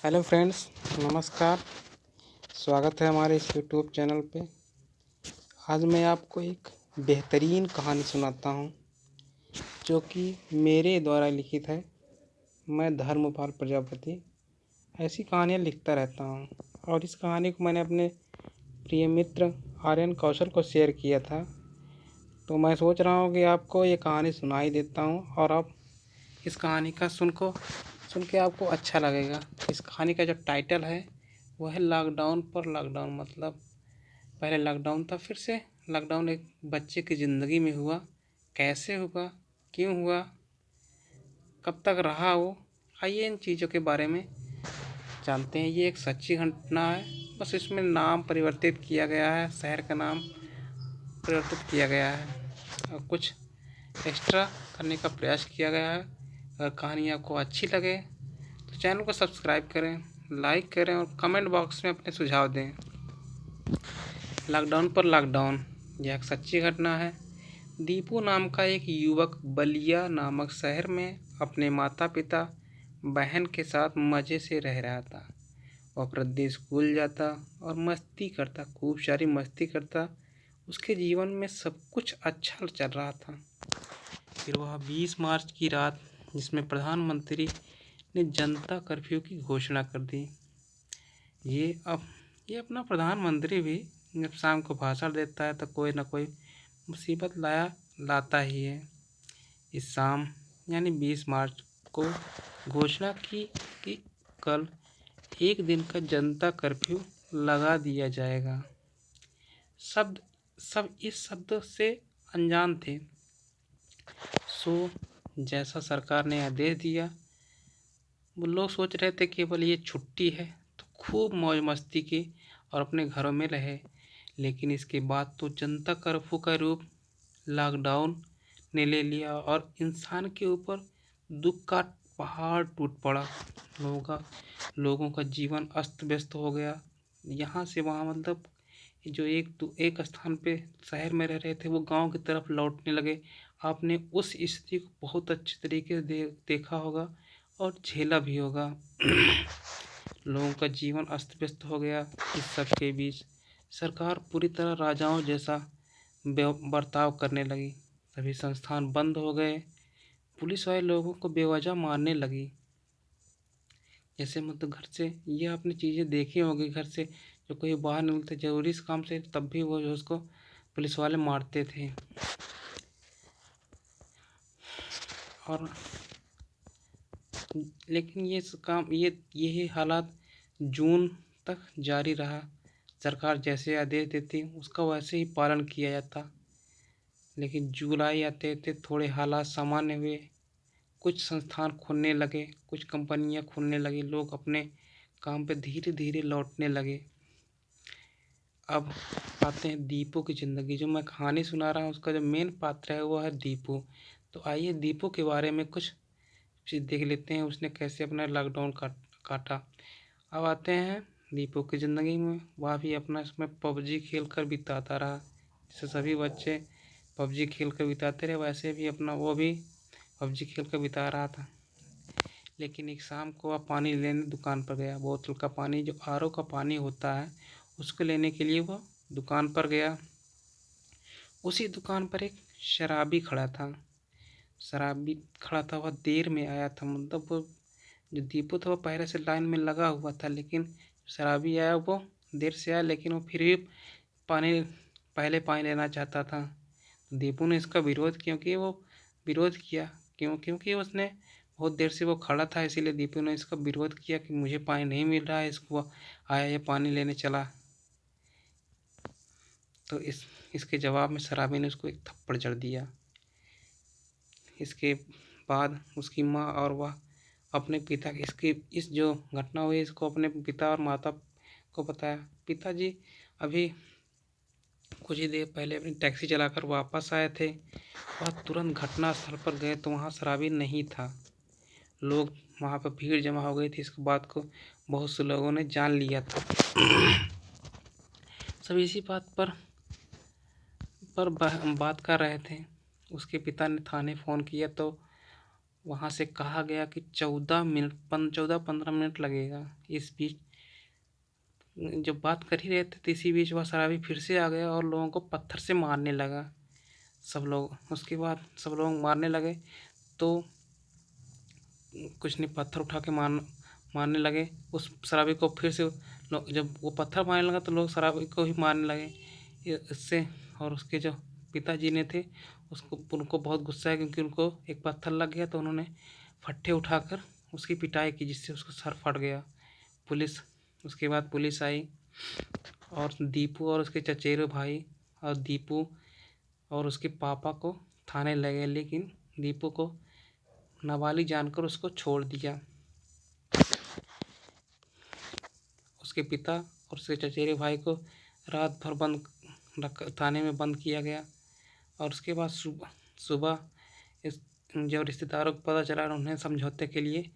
Hello friends, नमस्कार। स्वागत है हमारे इस यूट्यूब चैनल पे। आज मैं आपको एक बेहतरीन कहानी सुनाता हूँ जो कि मेरे द्वारा लिखित है। मैं धर्मपाल प्रजापति ऐसी कहानियाँ लिखता रहता हूँ और इस कहानी को मैंने अपने प्रिय मित्र आर्यन कौशल को शेयर किया था। तो मैं सोच रहा हूँ कि आपको ये कहानी सुनाई देता हूँ और आप इस कहानी का सुन के आपको अच्छा लगेगा। इस कहानी का जो टाइटल है वो है लॉकडाउन पर लॉकडाउन। मतलब पहले लॉकडाउन था, फिर से लॉकडाउन एक बच्चे की ज़िंदगी में हुआ। कैसे हुआ, क्यों हुआ, कब तक रहा वो, आइए इन चीज़ों के बारे में जानते हैं। ये एक सच्ची घटना है, बस इसमें नाम परिवर्तित किया गया है, शहर का नाम परिवर्तित किया गया है और कुछ एक्स्ट्रा करने का प्रयास किया गया है। अगर कहानी आपको अच्छी लगे तो चैनल को सब्सक्राइब करें, लाइक करें और कमेंट बॉक्स में अपने सुझाव दें। लॉकडाउन पर लॉकडाउन यह एक सच्ची घटना है। दीपू नाम का एक युवक बलिया नामक शहर में अपने माता पिता बहन के साथ मज़े से रह रहा था। वह प्रतिदिन स्कूल जाता और मस्ती करता, खूब सारी मस्ती करता। उसके जीवन में सब कुछ अच्छा चल रहा था। फिर वह 20 मार्च की रात, जिसमें प्रधानमंत्री ने जनता कर्फ्यू की घोषणा कर दी। ये अपना प्रधानमंत्री भी जब शाम को भाषण देता है तो कोई ना कोई मुसीबत लाता ही है। इस शाम यानी 20 मार्च को घोषणा की कि कल एक दिन का जनता कर्फ्यू लगा दिया जाएगा। सब इस शब्द से अनजान थे। जैसा सरकार ने आदेश दिया, वो लोग सोच रहे थे केवल ये छुट्टी है तो खूब मौज मस्ती की और अपने घरों में रहे। लेकिन इसके बाद तो जनता कर्फ्यू का रूप लॉकडाउन ने ले लिया और इंसान के ऊपर दुख का पहाड़ टूट पड़ा। लोगों का जीवन अस्त व्यस्त हो गया। यहाँ से वहाँ, मतलब जो एक स्थान पे शहर में रह रहे थे वो गांव की तरफ लौटने लगे। आपने उस स्थिति को बहुत अच्छे तरीके से देखा होगा और झेला भी होगा। लोगों का जीवन अस्त व्यस्त हो गया। इस सब के बीच सरकार पूरी तरह राजाओं जैसा बर्ताव करने लगी। सभी संस्थान बंद हो गए। पुलिस वाले लोगों को बेवजह मारने लगी। जैसे मतलब घर से, ये आपने चीज़ें देखी होंगी, घर से जो कोई बाहर निकलते जरूरी इस काम से, तब भी वो जो उसको पुलिस वाले मारते थे। और लेकिन यही हालात जून तक जारी रहा। सरकार जैसे आदेश देती उसका वैसे ही पालन किया जाता। लेकिन जुलाई आते आते थोड़े हालात सामान्य हुए। कुछ संस्थान खुलने लगे, कुछ कंपनियां खुलने लगी, लोग अपने काम पे धीरे धीरे लौटने लगे। अब आते हैं दीपू की ज़िंदगी। जो मैं कहानी सुना रहा हूँ उसका जो मेन पात्र है वो है दीपू। तो आइए दीपू के बारे में कुछ चीज़ देख लेते हैं, उसने कैसे अपना लॉकडाउन काटा। अब आते हैं दीपू की ज़िंदगी में। वह भी अपना इसमें पबजी खेल कर बिताता रहा। जैसे सभी बच्चे पबजी खेल कर बिताते रहे, वैसे भी वो भी पबजी खेल कर बिता रहा था। लेकिन एक शाम को वह पानी लेने दुकान पर गया। बोतल का पानी, जो आरओ का पानी होता है, उसको लेने के लिए वह दुकान पर गया। उसी दुकान पर एक शराबी खड़ा था। वह देर में आया था। मतलब वो जो दीपू था वो पहले से लाइन में लगा हुआ था, लेकिन शराबी आया वो देर से आया, लेकिन वो फिर भी पहले पानी लेना चाहता था। दीपू ने इसका विरोध किया। क्योंकि उसने बहुत देर से वो खड़ा था, इसीलिए दीपू ने इसका विरोध किया कि मुझे पानी नहीं मिल रहा है। इसको आया ये पानी लेने चला। तो इसके जवाब में शराबी ने उसको एक थप्पड़ जड़ दिया। इसके बाद उसकी माँ और वह अपने पिता इस जो घटना हुई इसको अपने पिता और माता को बताया। पिताजी अभी कुछ ही देर पहले अपनी टैक्सी चलाकर वापस आए थे। वह तुरंत घटना स्थल पर गए तो वहाँ शराबी नहीं था। लोग वहाँ पर भीड़ जमा हो गई थी। इसके बात को बहुत से लोगों ने जान लिया था। सब इसी बात पर बात कर रहे थे। उसके पिता ने थाने फ़ोन किया तो वहाँ से कहा गया कि 14-15 मिनट लगेगा। इस बीच जब बात कर ही रहे थे तो इसी बीच वह शराबी फिर से आ गया और लोगों को पत्थर से मारने लगा। सब लोग उसके बाद सब लोग मारने लगे तो कुछ नहीं, पत्थर उठा के मारने लगे उस शराबी को। फिर से लोग जब वो पत्थर मारने लगा तो लोग शराबी को ही मारने लगे इससे। और उसके जो पिताजी ने थे उनको बहुत गुस्सा है, क्योंकि उनको एक पत्थर लग गया तो उन्होंने फट्टे उठाकर उसकी पिटाई की, जिससे उसका सर फट गया। उसके बाद पुलिस आई और दीपू और उसके चचेरे भाई और दीपू और उसके पापा को थाने ले गए, लेकिन दीपू को नाबालिग जानकर उसको छोड़ दिया। उसके पिता और उसके चचेरे भाई को रात भर थाने में बंद किया गया। और उसके बाद सुबह इस जब रिश्तेदारों को पता चला, उन्हें समझौते के लिए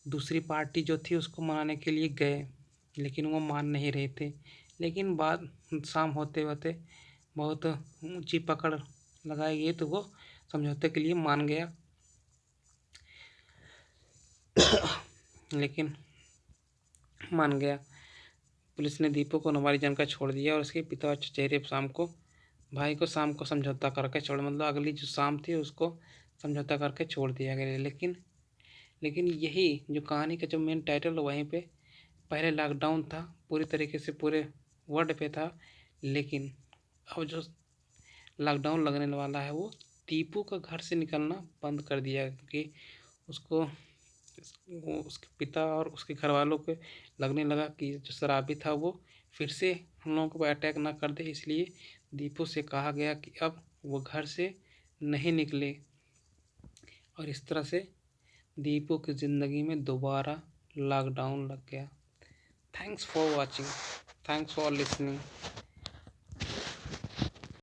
दूसरी पार्टी जो थी उसको मनाने के लिए गए, लेकिन वो मान नहीं रहे थे। लेकिन बाद शाम होते होते बहुत ऊंची पकड़ लगाई गई तो वो समझौते के लिए मान गया। लेकिन मान गया। पुलिस ने दीपू को नाबालिग जानकर छोड़ दिया और उसके पिता और चचेरे भाई को शाम को समझौता करके छोड़, मतलब अगली जो शाम थी उसको समझौता करके छोड़ दिया गया। लेकिन यही जो कहानी का जो मेन टाइटल वहीं पे पहले लॉकडाउन था, पूरी तरीके से पूरे वर्ल्ड पे था, लेकिन अब जो लॉकडाउन लगने वाला है वो दीपू का घर से निकलना बंद कर दिया, क्योंकि उसके पिता और उसके घर वालों को लगने लगा कि जो शराबी था वो फिर से हम लोगों को अटैक ना कर दे, इसलिए दीपू से कहा गया कि अब वो घर से नहीं निकले। और इस तरह से दीपू की ज़िंदगी में दोबारा लॉकडाउन लग गया। Thanks for watching, thanks for listening.